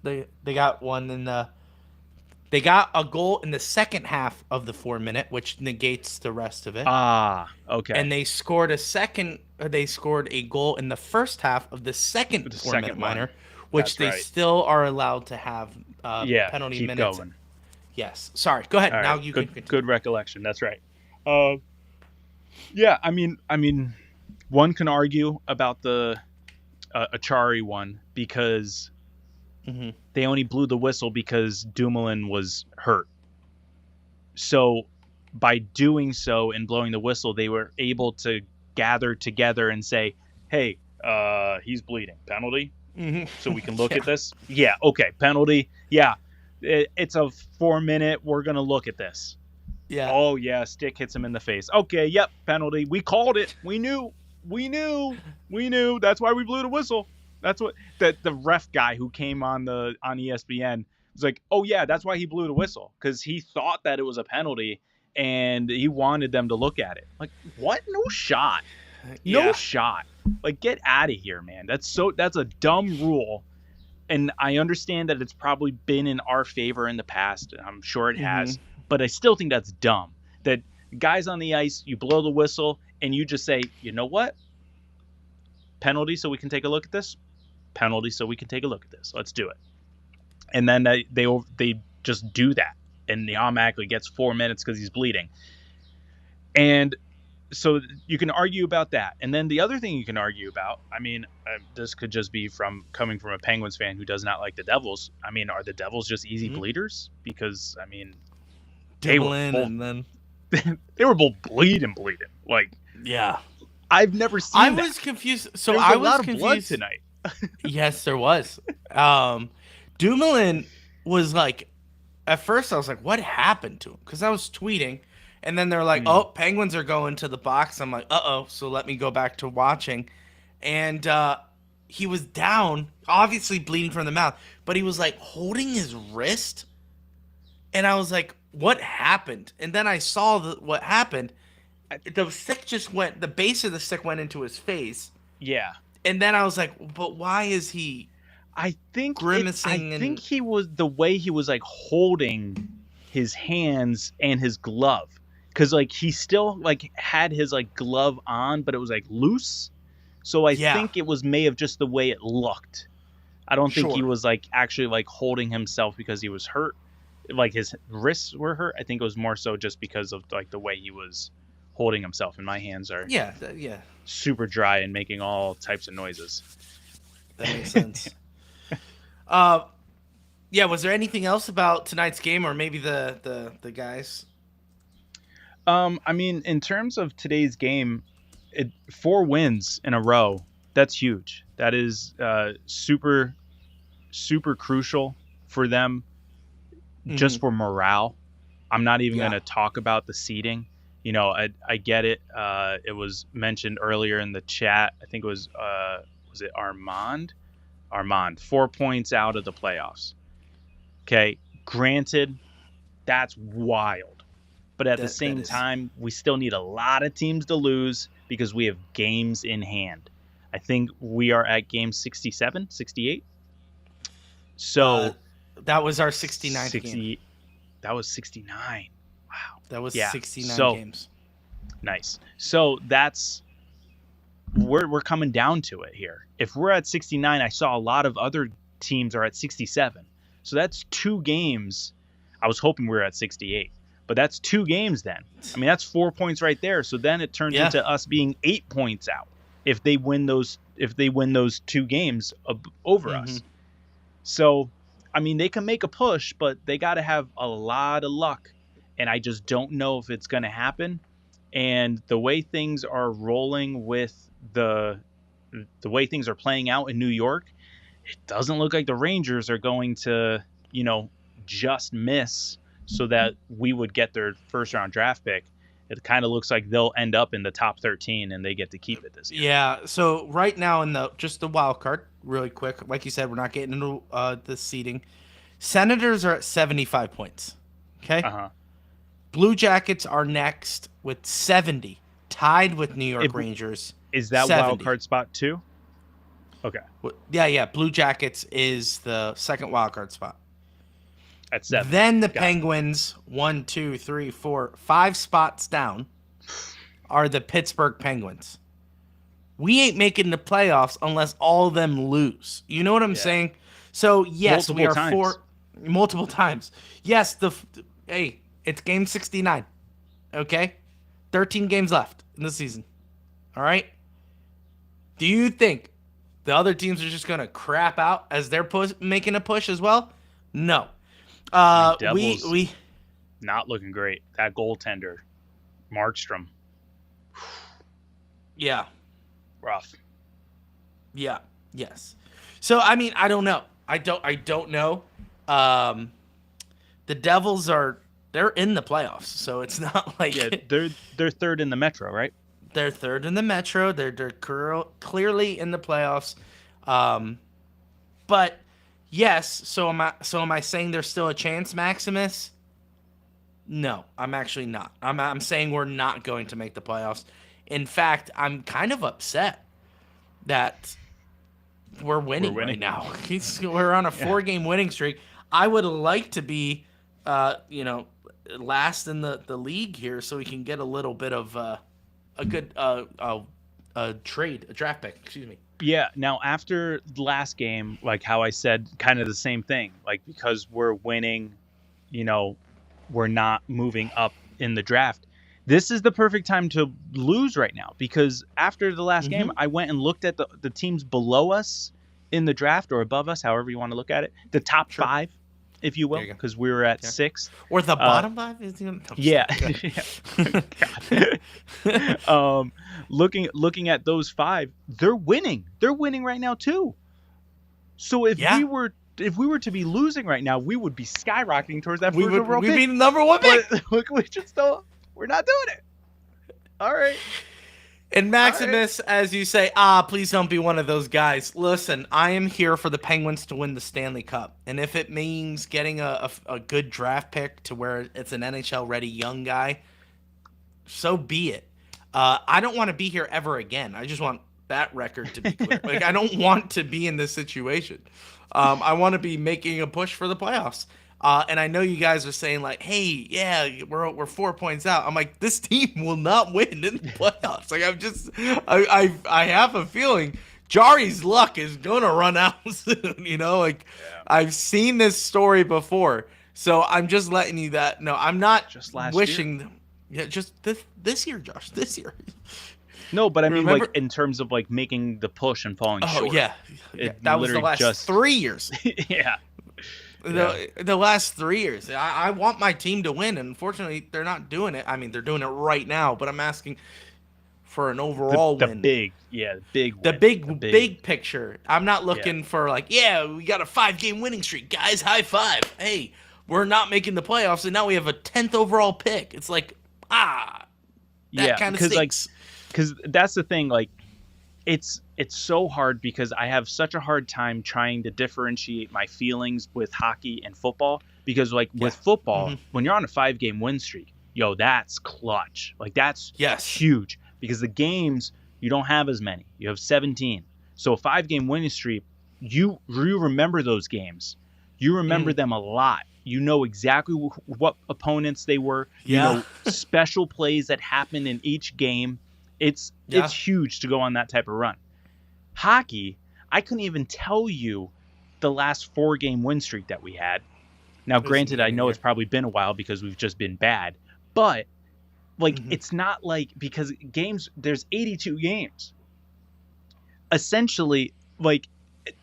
They got one in the. They got a goal in the second half of the 4-minute, which negates the rest of it. Okay. And they scored a goal in the first half of the second 4-minute minor, which they still are allowed to have penalty keep minutes. Going. Yes. Sorry. Go ahead. All now right. you can continue. Good recollection. That's right. Yeah. I mean, one can argue about the Achari one because they only blew the whistle because Dumoulin was hurt. So by doing so and blowing the whistle, they were able to gather together and say, "Hey, he's bleeding. Penalty." So we can look at this. Yeah. Okay. Penalty. Yeah. It's a 4-minute. We're going to look at this. Yeah. Oh, yeah. Stick hits him in the face. Okay. Yep. Penalty. We called it. We knew. That's why we blew the whistle. That's what the ref guy who came on ESPN was like, oh, yeah, that's why he blew the whistle, because he thought that it was a penalty and he wanted them to look at it. Like, what? No shot. No shot. Like, get out of here, man. That's a dumb rule. And I understand that it's probably been in our favor in the past. I'm sure it has. But I still think that's dumb. That guys on the ice, you blow the whistle, and you just say, you know what? Penalty so we can take a look at this? Penalty so we can take a look at this. Let's do it. And then they just do that. And he automatically gets 4 minutes because he's bleeding. And so you can argue about that. And then the other thing you can argue about, I mean, this could just be coming from a Penguins fan who does not like the Devils. I mean, are the Devils just easy bleeders? Because, I mean, they were both bleeding. Like, yeah. I've never seen was confused. So I was confused. Blood tonight. Yes, there was. Dumoulin was like, at first I was like, what happened to him? Because I was tweeting. And then they're like, oh, Penguins are going to the box. I'm like, uh-oh. So let me go back to watching. And he was down, obviously bleeding from the mouth. But he was like holding his wrist. And I was like, what happened? And then I saw what happened. The stick the base of the stick went into his face. Yeah. And then I was like, but why is he grimacing? I think he was, the way he was like holding his hands and his glove. Because, like, he still, like, had his, like, glove on, but it was, like, loose. So I think it may have just the way it looked. I don't think he was, like, actually, like, holding himself because he was hurt. Like, his wrists were hurt. I think it was more so just because of, like, the way he was holding himself. And my hands are super dry and making all types of noises. That makes sense. Was there anything else about tonight's game or maybe the guys? I mean, in terms of today's game, 4 wins in a row, that's huge. That is super, super crucial for them, just for morale. I'm not even going to talk about the seeding. I get it. It was mentioned earlier in the chat. I think it was it Armand? Armand, 4 points out of the playoffs. Okay, granted, that's wild. But at the same time, we still need a lot of teams to lose because we have games in hand. I think we are at game 67, 68. So that was our 69th game. That was 69. Wow. That was 69 games. Nice. So we're coming down to it here. If we're at 69, I saw a lot of other teams are at 67. So that's 2 games. I was hoping we were at 68. But that's 2 games then. I mean, that's 4 points right there. So then it turns into us being 8 points out if they win those 2 games over us. So, I mean, they can make a push, but they got to have a lot of luck. And I just don't know if it's going to happen. And the way things are rolling with the way things are playing out in New York, it doesn't look like the Rangers are going to, just miss so that we would get their first round draft pick. It kind of looks like they'll end up in the top 13 and they get to keep it this year. Yeah. So right now in the wild card, really quick, like you said, we're not getting into the seeding. Senators are at 75 points. Okay. Blue Jackets are next with 70, tied with New York Rangers. Is that 70. wild card spot too? Okay. Yeah. Blue Jackets is the second wild card spot. At 7. Then the Penguins, 1, 2, 3, 4, 5 spots down, are the Pittsburgh Penguins. We ain't making the playoffs unless all of them lose. You know what I'm saying? So yes, we are multiple times. Yes, hey, it's game 69. Okay? 13 games left in the season. All right? Do you think the other teams are just going to crap out as they're making a push as well? No. Devils not looking great. That goaltender, Markstrom. Yeah. Rough. Yeah. Yes. So I mean, I don't know. I don't know. The Devils they're in the playoffs, so it's not like they're third in the Metro, right? They're third in the Metro. They're clearly in the playoffs. But yes, so am I saying there's still a chance, Maximus? No, I'm actually not. I'm saying we're not going to make the playoffs. In fact, I'm kind of upset that we're winning right now. We're on a 4-game winning streak. I would like to be, last in the league here, so we can get a little bit of a good draft pick. Excuse me. Yeah. Now, after the last game, like how I said, kind of the same thing. Like, because we're winning, we're not moving up in the draft. This is the perfect time to lose right now, because after the last game, I went and looked at the teams below us in the draft, or above us, however you want to look at it, the top 5, if you will, because we were at 6. Or the bottom 5? Looking at those 5, they're winning. They're winning right now too. So if we were to be losing right now, we would be skyrocketing towards that first overall pick. We'd be the number 1 pick. But we just don't. We're not doing it. All right. And Maximus, as you say, please don't be one of those guys. Listen, I am here for the Penguins to win the Stanley Cup. And if it means getting a good draft pick to where it's an NHL-ready young guy, so be it. I don't want to be here ever again. I just want that record to be clear. I don't want to be in this situation. I want to be making a push for the playoffs. And I know you guys are saying hey, yeah, we're 4 points out. I'm like, this team will not win in the playoffs. I have a feeling Jari's luck is gonna run out soon. I've seen this story before, so I'm just letting you that. No, I'm not just wishing. Year. Yeah, just this year, Josh. This year. No, but I mean, in terms of making the push and falling short. Oh yeah, that was the last 3 years. Yeah. The last 3 years. I want my team to win, and unfortunately, they're not doing it. I mean, they're doing it right now, but I'm asking for an overall win. The big picture. I'm not looking for we got a 5-game winning streak, guys. High five. Hey, we're not making the playoffs, and now we have a 10th overall pick. It's That kind of stinks. Because that's the thing. Like, it's so hard because I have such a hard time trying to differentiate my feelings with hockey and football. Because like with football, when you're on a 5-game win streak, yo, that's clutch. Like that's huge. Because the games, you don't have as many. You have 17. So a 5-game winning streak, you remember those games. You remember them a lot. You know exactly what opponents they were. You know special plays that happen in each game. It's huge to go on that type of run. Hockey, I couldn't even tell you the last 4-game win streak that we had. Now, granted, I know it's probably been a while because we've just been bad. But, like, it's not like... Because games... There's 82 games. Essentially, like,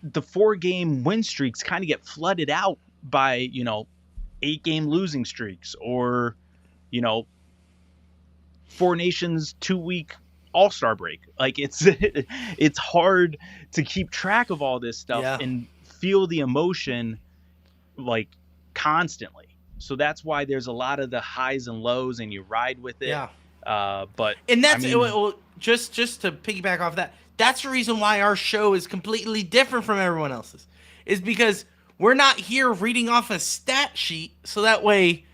the 4-game win streaks kind of get flooded out by, 8-game losing streaks. Or, 4 nations 2-week all-star break. Like, it's hard to keep track of all this stuff and feel the emotion, like, constantly. So that's why there's a lot of the highs and lows, and you ride with it. But and that's just to piggyback off that. That's the reason why our show is completely different from everyone else's. Is because we're not here reading off a stat sheet, so that way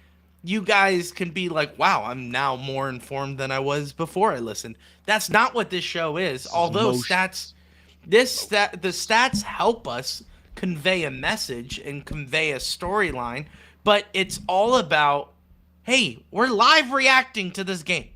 you guys can be like, wow, I'm now more informed than I was before I listened. That's not what this show is. Although the stats help us convey a message and convey a storyline, but it's all about, hey, we're live reacting to this game.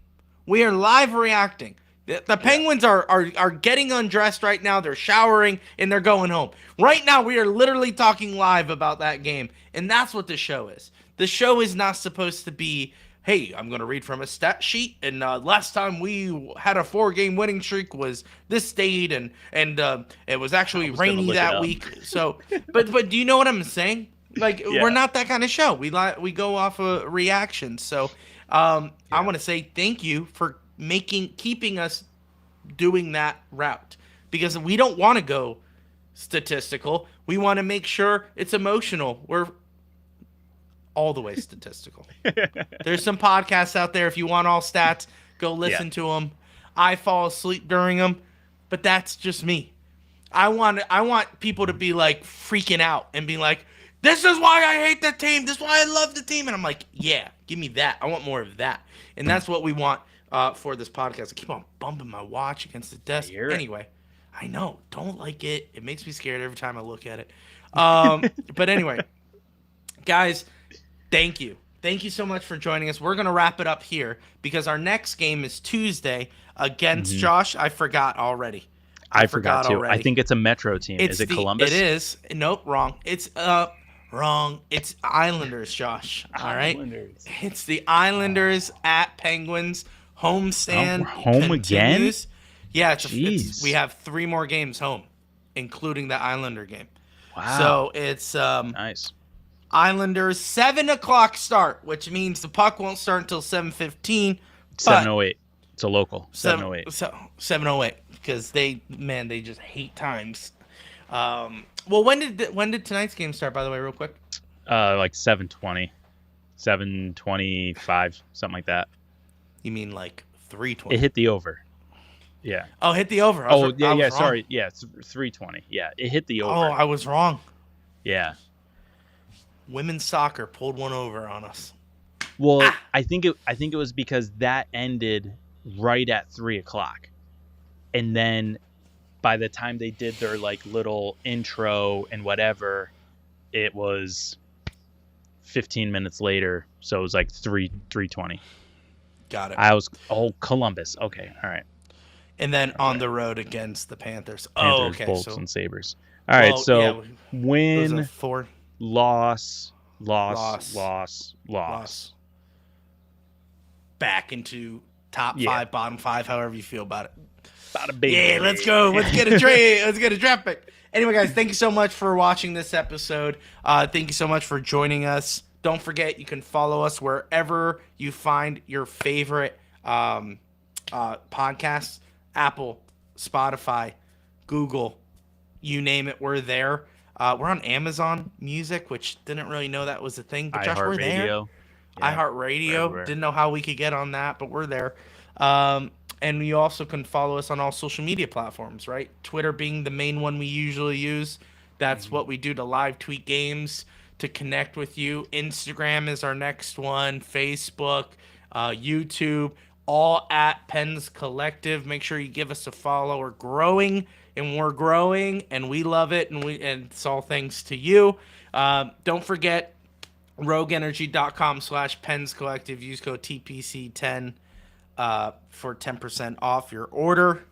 We are live reacting. The Penguins are getting undressed right now. They're showering and they're going home. Right now, we are literally talking live about that game, and that's what the show is. The show is not supposed to be, hey, I'm going to read from a stat sheet, and last time we had a 4-game winning streak was this date, and it was actually rainy that week. So, but do you know what I'm saying? Like, we're not that kind of show. We go off of reactions. So, I want to say thank you for keeping us doing that route, because we don't want to go statistical. We want to make sure it's emotional. We're all the way statistical. There's some podcasts out there. If you want all stats, go listen to them. I fall asleep during them, but that's just me. I want people to be like freaking out and be like, this is why I hate the team. This is why I love the team. And I'm like, yeah, give me that. I want more of that. And that's what we want for this podcast. I keep on bumping my watch against the desk. Anyway, I know. Don't like it. It makes me scared every time I look at it. But anyway, guys, thank you. Thank you so much for joining us. We're going to wrap it up here because our next game is Tuesday against Josh. I forgot already. I forgot too. Already. I think it's a Metro team. Is it Columbus? It is. Nope, wrong. It's wrong. It's Islanders, Josh. All right. Islanders. It's the Islanders at Penguins. Homestand. Home continues. Again? Yeah, we have 3 more games home, including the Islander game. Wow. So it's nice. Islanders 7:00 start, which means the puck won't start until 7:15. 7:08. It's a local. 7:08. 7:08 because they just hate times. Well, when did tonight's game start? By the way, real quick. Like 7:20, 7:25, something like that. You mean like 3:20? It hit the over. Yeah. Oh, hit the over. Sorry. Yeah, it's 3:20. Yeah, it hit the over. Oh, I was wrong. Yeah. Women's soccer pulled one over on us. Well, I think it was because that ended right at 3:00, and then by the time they did their like little intro and whatever, it was 15 minutes later. So it was like 3:20. Got it. Columbus. Okay, all right. And then on the road against the Panthers. Okay. Bolts and Sabres. All right, so win, 4. Loss. Back into top 5, bottom 5, however you feel about it. Yeah, let's go. Let's get a trade. Let's get a draft pick. Anyway, guys, thank you so much for watching this episode. Thank you so much for joining us. Don't forget, you can follow us wherever you find your favorite podcasts. Apple, Spotify, Google, you name it, we're there. We're on Amazon Music, which didn't really know that was a thing. But Josh, we're there. iHeartRadio. Didn't know how we could get on that, but we're there. And you also can follow us on all social media platforms, right? Twitter being the main one we usually use. That's what we do to live tweet games, to connect with you. Instagram is our next one. Facebook, YouTube, all at Pens Collective. Make sure you give us a follow. We're growing, and we love it, and it's all thanks to you. Don't forget, rogueenergy.com/Pens Collective. Use code TPC10 for 10% off your order.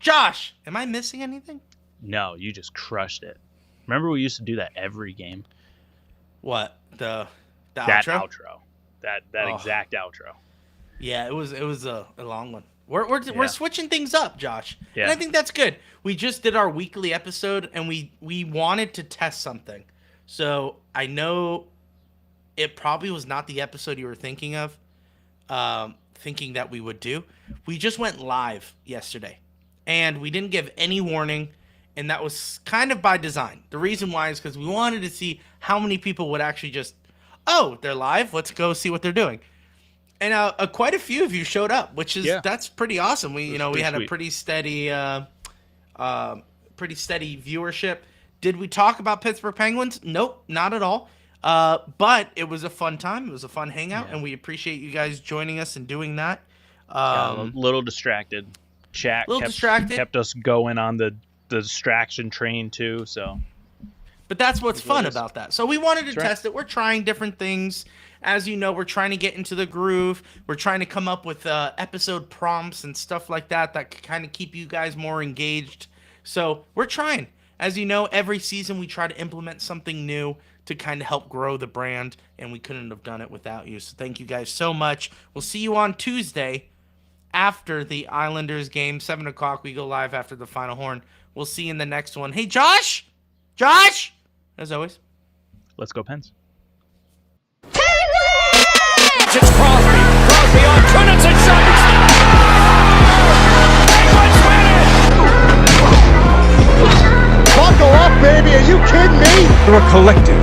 Josh, am I missing anything? No, you just crushed it. Remember we used to do that every game? What? The That outro? That exact outro. Yeah, it was a long one. We're switching things up, Josh. Yeah. And I think that's good. We just did our weekly episode, and we wanted to test something. So I know it probably was not the episode you were thinking of, thinking that we would do. We just went live yesterday, and we didn't give any warning, and that was kind of by design. The reason why is because we wanted to see how many people would actually just, oh, they're live, let's go see what they're doing. And quite a few of you showed up, which is that's pretty awesome. We had a pretty steady viewership. Did we talk about Pittsburgh Penguins? Nope, not at all. But it was a fun time. It was a fun hangout, and we appreciate you guys joining us and doing that. A little distracted. Chat kept us going on the distraction train too. So, but that's what's fun about that. So we wanted to test it. We're trying different things. As you know, we're trying to get into the groove. We're trying to come up with episode prompts and stuff like that can kind of keep you guys more engaged. So we're trying. As you know, every season we try to implement something new to kind of help grow the brand, and we couldn't have done it without you. So thank you guys so much. We'll see you on Tuesday after the Islanders game, 7 o'clock. We go live after the final horn. We'll see you in the next one. Hey, Josh! Josh! As always. Let's go, Pens. It's Crosby. Crosby on Trinity shot. Penguins win it! Buckle up, baby. Are you kidding me? We're a collective.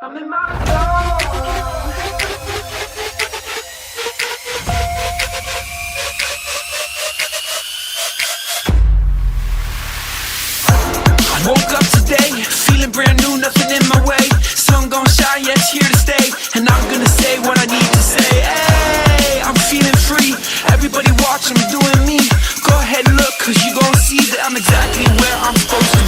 I'm in my zone. Woke up today, feeling brand new, nothing in my way. Sun gon' shine, yeah, it's here to stay. And I'm gonna say what I need to say. Hey, I'm feeling free. Everybody watch, I'm doing me. Go ahead and look, cause you gon' see that I'm exactly where I'm supposed to